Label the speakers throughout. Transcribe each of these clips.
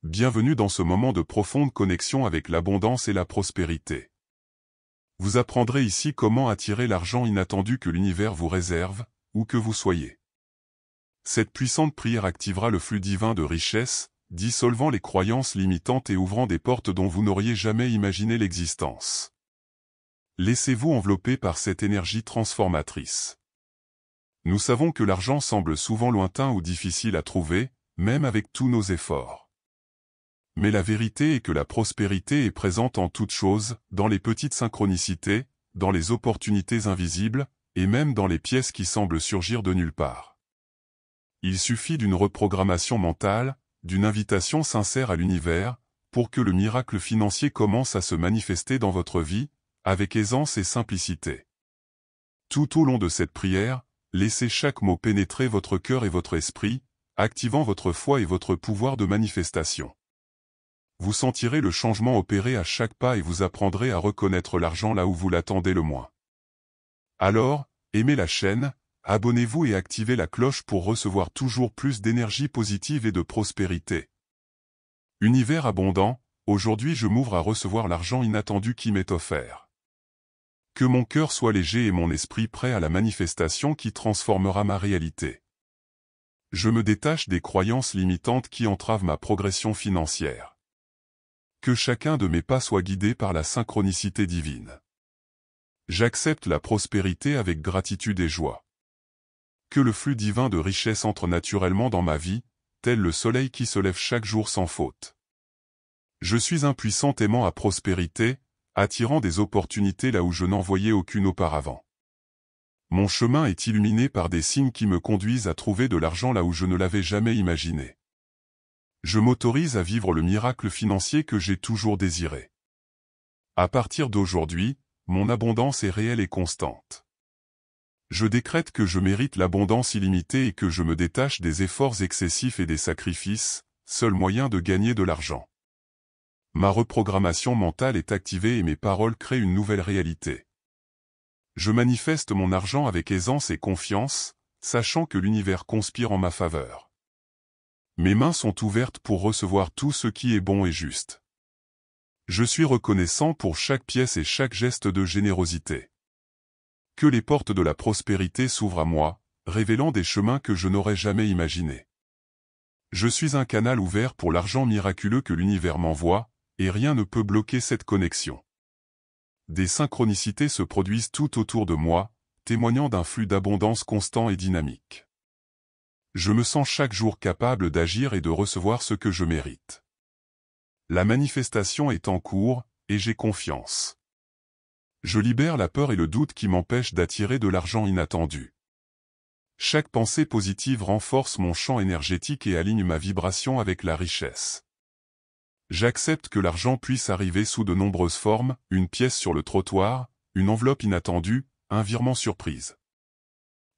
Speaker 1: Bienvenue dans ce moment de profonde connexion avec l'abondance et la prospérité. Vous apprendrez ici comment attirer l'argent inattendu que l'univers vous réserve, où que vous soyez. Cette puissante prière activera le flux divin de richesse, dissolvant les croyances limitantes et ouvrant des portes dont vous n'auriez jamais imaginé l'existence. Laissez-vous envelopper par cette énergie transformatrice. Nous savons que l'argent semble souvent lointain ou difficile à trouver, même avec tous nos efforts. Mais la vérité est que la prospérité est présente en toutes choses, dans les petites synchronicités, dans les opportunités invisibles, et même dans les pièces qui semblent surgir de nulle part. Il suffit d'une reprogrammation mentale, d'une invitation sincère à l'univers, pour que le miracle financier commence à se manifester dans votre vie, avec aisance et simplicité. Tout au long de cette prière, laissez chaque mot pénétrer votre cœur et votre esprit, activant votre foi et votre pouvoir de manifestation. Vous sentirez le changement opérer à chaque pas et vous apprendrez à reconnaître l'argent là où vous l'attendez le moins. Alors, aimez la chaîne, abonnez-vous et activez la cloche pour recevoir toujours plus d'énergie positive et de prospérité. Univers abondant, aujourd'hui je m'ouvre à recevoir l'argent inattendu qui m'est offert. Que mon cœur soit léger et mon esprit prêt à la manifestation qui transformera ma réalité. Je me détache des croyances limitantes qui entravent ma progression financière. Que chacun de mes pas soit guidé par la synchronicité divine. J'accepte la prospérité avec gratitude et joie. Que le flux divin de richesse entre naturellement dans ma vie, tel le soleil qui se lève chaque jour sans faute. Je suis un puissant aimant à prospérité, attirant des opportunités là où je n'en voyais aucune auparavant. Mon chemin est illuminé par des signes qui me conduisent à trouver de l'argent là où je ne l'avais jamais imaginé. Je m'autorise à vivre le miracle financier que j'ai toujours désiré. À partir d'aujourd'hui, mon abondance est réelle et constante. Je décrète que je mérite l'abondance illimitée et que je me détache des efforts excessifs et des sacrifices, seul moyen de gagner de l'argent. Ma reprogrammation mentale est activée et mes paroles créent une nouvelle réalité. Je manifeste mon argent avec aisance et confiance, sachant que l'univers conspire en ma faveur. Mes mains sont ouvertes pour recevoir tout ce qui est bon et juste. Je suis reconnaissant pour chaque pièce et chaque geste de générosité. Que les portes de la prospérité s'ouvrent à moi, révélant des chemins que je n'aurais jamais imaginés. Je suis un canal ouvert pour l'argent miraculeux que l'univers m'envoie, et rien ne peut bloquer cette connexion. Des synchronicités se produisent tout autour de moi, témoignant d'un flux d'abondance constant et dynamique. Je me sens chaque jour capable d'agir et de recevoir ce que je mérite. La manifestation est en cours, et j'ai confiance. Je libère la peur et le doute qui m'empêchent d'attirer de l'argent inattendu. Chaque pensée positive renforce mon champ énergétique et aligne ma vibration avec la richesse. J'accepte que l'argent puisse arriver sous de nombreuses formes, une pièce sur le trottoir, une enveloppe inattendue, un virement surprise.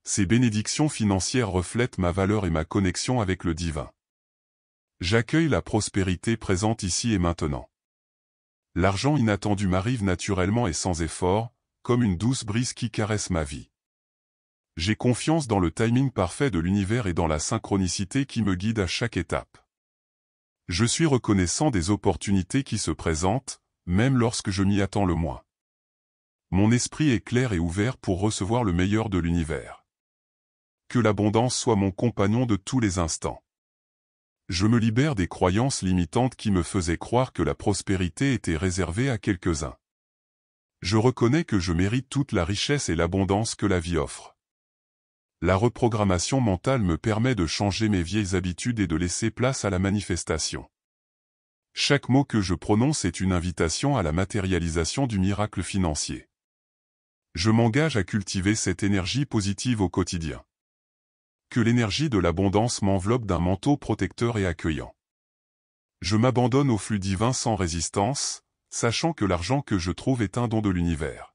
Speaker 1: Ces bénédictions financières reflètent ma valeur et ma connexion avec le divin. J'accueille la prospérité présente ici et maintenant. L'argent inattendu m'arrive naturellement et sans effort, comme une douce brise qui caresse ma vie. J'ai confiance dans le timing parfait de l'univers et dans la synchronicité qui me guide à chaque étape. Je suis reconnaissant des opportunités qui se présentent, même lorsque je m'y attends le moins. Mon esprit est clair et ouvert pour recevoir le meilleur de l'univers. Que l'abondance soit mon compagnon de tous les instants. Je me libère des croyances limitantes qui me faisaient croire que la prospérité était réservée à quelques-uns. Je reconnais que je mérite toute la richesse et l'abondance que la vie offre. La reprogrammation mentale me permet de changer mes vieilles habitudes et de laisser place à la manifestation. Chaque mot que je prononce est une invitation à la matérialisation du miracle financier. Je m'engage à cultiver cette énergie positive au quotidien. Que l'énergie de l'abondance m'enveloppe d'un manteau protecteur et accueillant. Je m'abandonne au flux divin sans résistance, sachant que l'argent que je trouve est un don de l'univers.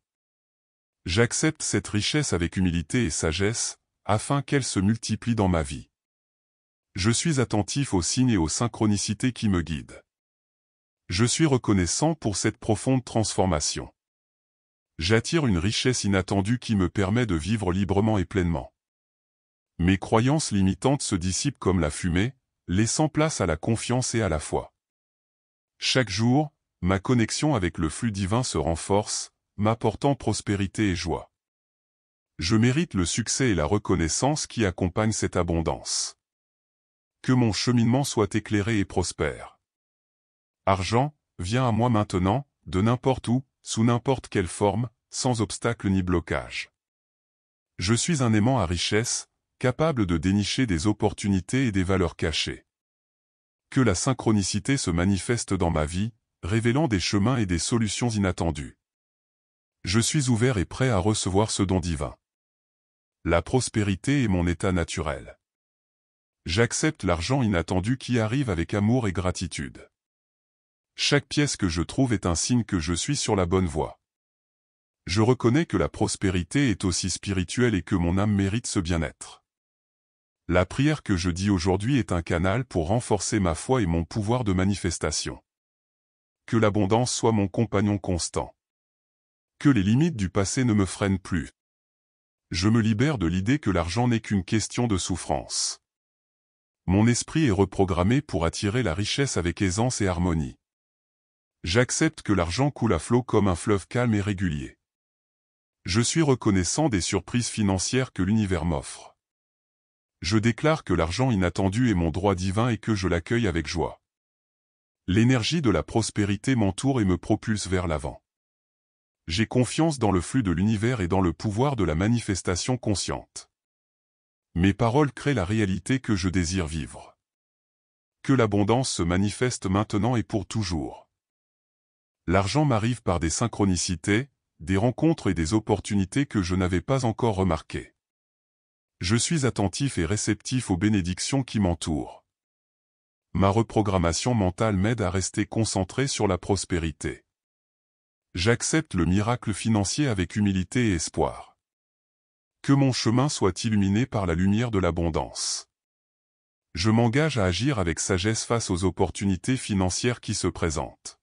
Speaker 1: J'accepte cette richesse avec humilité et sagesse, afin qu'elle se multiplie dans ma vie. Je suis attentif aux signes et aux synchronicités qui me guident. Je suis reconnaissant pour cette profonde transformation. J'attire une richesse inattendue qui me permet de vivre librement et pleinement. Mes croyances limitantes se dissipent comme la fumée, laissant place à la confiance et à la foi. Chaque jour, ma connexion avec le flux divin se renforce, m'apportant prospérité et joie. Je mérite le succès et la reconnaissance qui accompagnent cette abondance. Que mon cheminement soit éclairé et prospère. Argent, viens à moi maintenant, de n'importe où, sous n'importe quelle forme, sans obstacle ni blocage. Je suis un aimant à richesse, capable de dénicher des opportunités et des valeurs cachées. Que la synchronicité se manifeste dans ma vie, révélant des chemins et des solutions inattendues. Je suis ouvert et prêt à recevoir ce don divin. La prospérité est mon état naturel. J'accepte l'argent inattendu qui arrive avec amour et gratitude. Chaque pièce que je trouve est un signe que je suis sur la bonne voie. Je reconnais que la prospérité est aussi spirituelle et que mon âme mérite ce bien-être. La prière que je dis aujourd'hui est un canal pour renforcer ma foi et mon pouvoir de manifestation. Que l'abondance soit mon compagnon constant. Que les limites du passé ne me freinent plus. Je me libère de l'idée que l'argent n'est qu'une question de souffrance. Mon esprit est reprogrammé pour attirer la richesse avec aisance et harmonie. J'accepte que l'argent coule à flot comme un fleuve calme et régulier. Je suis reconnaissant des surprises financières que l'univers m'offre. Je déclare que l'argent inattendu est mon droit divin et que je l'accueille avec joie. L'énergie de la prospérité m'entoure et me propulse vers l'avant. J'ai confiance dans le flux de l'univers et dans le pouvoir de la manifestation consciente. Mes paroles créent la réalité que je désire vivre. Que l'abondance se manifeste maintenant et pour toujours. L'argent m'arrive par des synchronicités, des rencontres et des opportunités que je n'avais pas encore remarquées. Je suis attentif et réceptif aux bénédictions qui m'entourent. Ma reprogrammation mentale m'aide à rester concentré sur la prospérité. J'accepte le miracle financier avec humilité et espoir. Que mon chemin soit illuminé par la lumière de l'abondance. Je m'engage à agir avec sagesse face aux opportunités financières qui se présentent.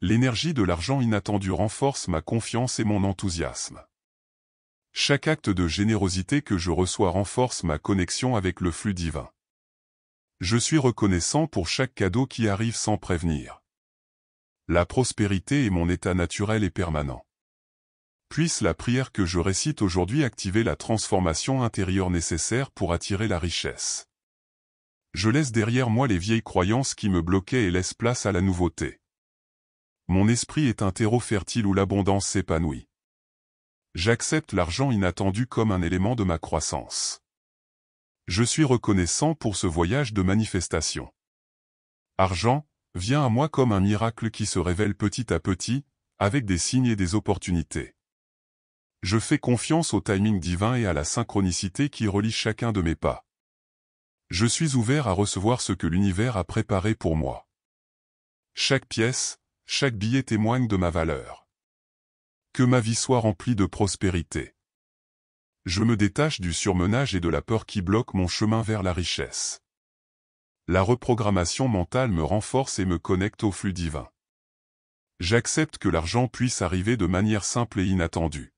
Speaker 1: L'énergie de l'argent inattendu renforce ma confiance et mon enthousiasme. Chaque acte de générosité que je reçois renforce ma connexion avec le flux divin. Je suis reconnaissant pour chaque cadeau qui arrive sans prévenir. La prospérité est mon état naturel et permanent. Puisse la prière que je récite aujourd'hui activer la transformation intérieure nécessaire pour attirer la richesse. Je laisse derrière moi les vieilles croyances qui me bloquaient et laisse place à la nouveauté. Mon esprit est un terreau fertile où l'abondance s'épanouit. J'accepte l'argent inattendu comme un élément de ma croissance. Je suis reconnaissant pour ce voyage de manifestation. Argent, viens à moi comme un miracle qui se révèle petit à petit, avec des signes et des opportunités. Je fais confiance au timing divin et à la synchronicité qui relie chacun de mes pas. Je suis ouvert à recevoir ce que l'univers a préparé pour moi. Chaque pièce, chaque billet témoigne de ma valeur. Que ma vie soit remplie de prospérité. Je me détache du surmenage et de la peur qui bloquent mon chemin vers la richesse. La reprogrammation mentale me renforce et me connecte au flux divin. J'accepte que l'argent puisse arriver de manière simple et inattendue.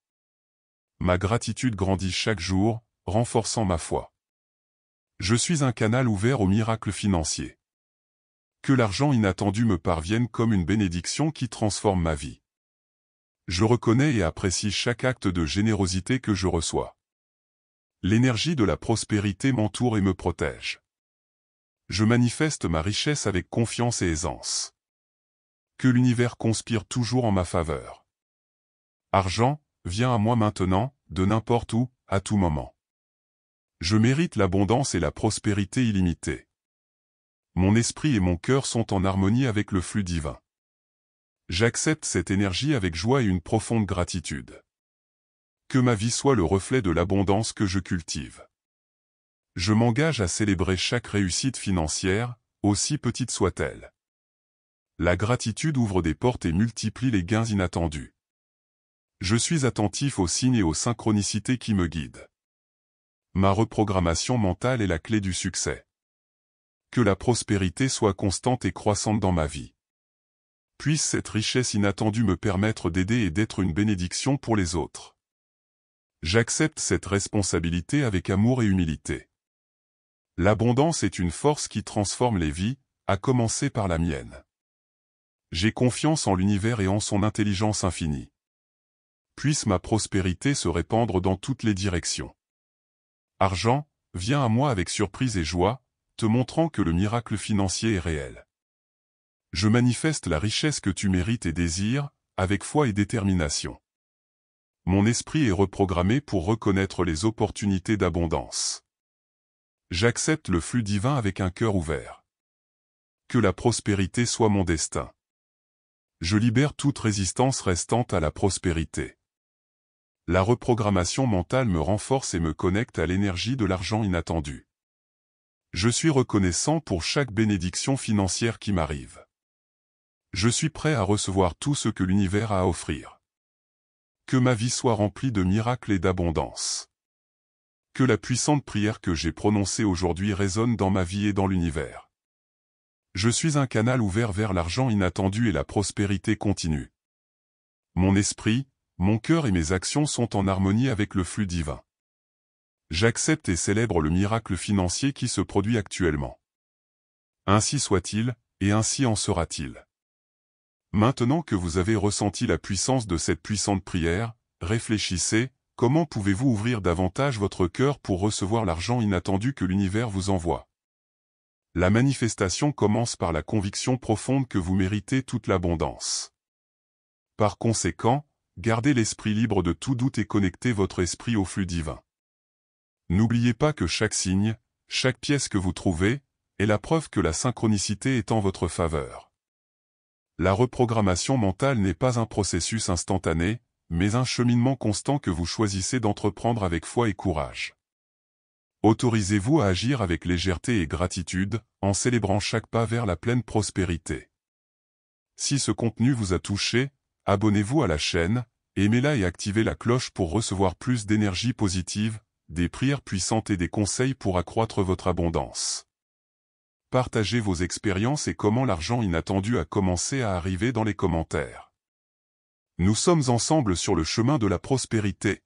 Speaker 1: Ma gratitude grandit chaque jour, renforçant ma foi. Je suis un canal ouvert aux miracles financiers. Que l'argent inattendu me parvienne comme une bénédiction qui transforme ma vie. Je reconnais et apprécie chaque acte de générosité que je reçois. L'énergie de la prospérité m'entoure et me protège. Je manifeste ma richesse avec confiance et aisance. Que l'univers conspire toujours en ma faveur. Argent, viens à moi maintenant, de n'importe où, à tout moment. Je mérite l'abondance et la prospérité illimitée. Mon esprit et mon cœur sont en harmonie avec le flux divin. J'accepte cette énergie avec joie et une profonde gratitude. Que ma vie soit le reflet de l'abondance que je cultive. Je m'engage à célébrer chaque réussite financière, aussi petite soit-elle. La gratitude ouvre des portes et multiplie les gains inattendus. Je suis attentif aux signes et aux synchronicités qui me guident. Ma reprogrammation mentale est la clé du succès. Que la prospérité soit constante et croissante dans ma vie. Puisse cette richesse inattendue me permettre d'aider et d'être une bénédiction pour les autres. J'accepte cette responsabilité avec amour et humilité. L'abondance est une force qui transforme les vies, à commencer par la mienne. J'ai confiance en l'univers et en son intelligence infinie. Puisse ma prospérité se répandre dans toutes les directions. Argent, viens à moi avec surprise et joie, te montrant que le miracle financier est réel. Je manifeste la richesse que tu mérites et désires, avec foi et détermination. Mon esprit est reprogrammé pour reconnaître les opportunités d'abondance. J'accepte le flux divin avec un cœur ouvert. Que la prospérité soit mon destin. Je libère toute résistance restante à la prospérité. La reprogrammation mentale me renforce et me connecte à l'énergie de l'argent inattendu. Je suis reconnaissant pour chaque bénédiction financière qui m'arrive. Je suis prêt à recevoir tout ce que l'univers a à offrir. Que ma vie soit remplie de miracles et d'abondance. Que la puissante prière que j'ai prononcée aujourd'hui résonne dans ma vie et dans l'univers. Je suis un canal ouvert vers l'argent inattendu et la prospérité continue. Mon esprit, mon cœur et mes actions sont en harmonie avec le flux divin. J'accepte et célèbre le miracle financier qui se produit actuellement. Ainsi soit-il, et ainsi en sera-t-il. Maintenant que vous avez ressenti la puissance de cette puissante prière, réfléchissez, comment pouvez-vous ouvrir davantage votre cœur pour recevoir l'argent inattendu que l'univers vous envoie? La manifestation commence par la conviction profonde que vous méritez toute l'abondance. Par conséquent, gardez l'esprit libre de tout doute et connectez votre esprit au flux divin. N'oubliez pas que chaque signe, chaque pièce que vous trouvez, est la preuve que la synchronicité est en votre faveur. La reprogrammation mentale n'est pas un processus instantané, mais un cheminement constant que vous choisissez d'entreprendre avec foi et courage. Autorisez-vous à agir avec légèreté et gratitude, en célébrant chaque pas vers la pleine prospérité. Si ce contenu vous a touché, abonnez-vous à la chaîne, aimez-la et activez la cloche pour recevoir plus d'énergie positive, des prières puissantes et des conseils pour accroître votre abondance. Partagez vos expériences et comment l'argent inattendu a commencé à arriver dans les commentaires. Nous sommes ensemble sur le chemin de la prospérité.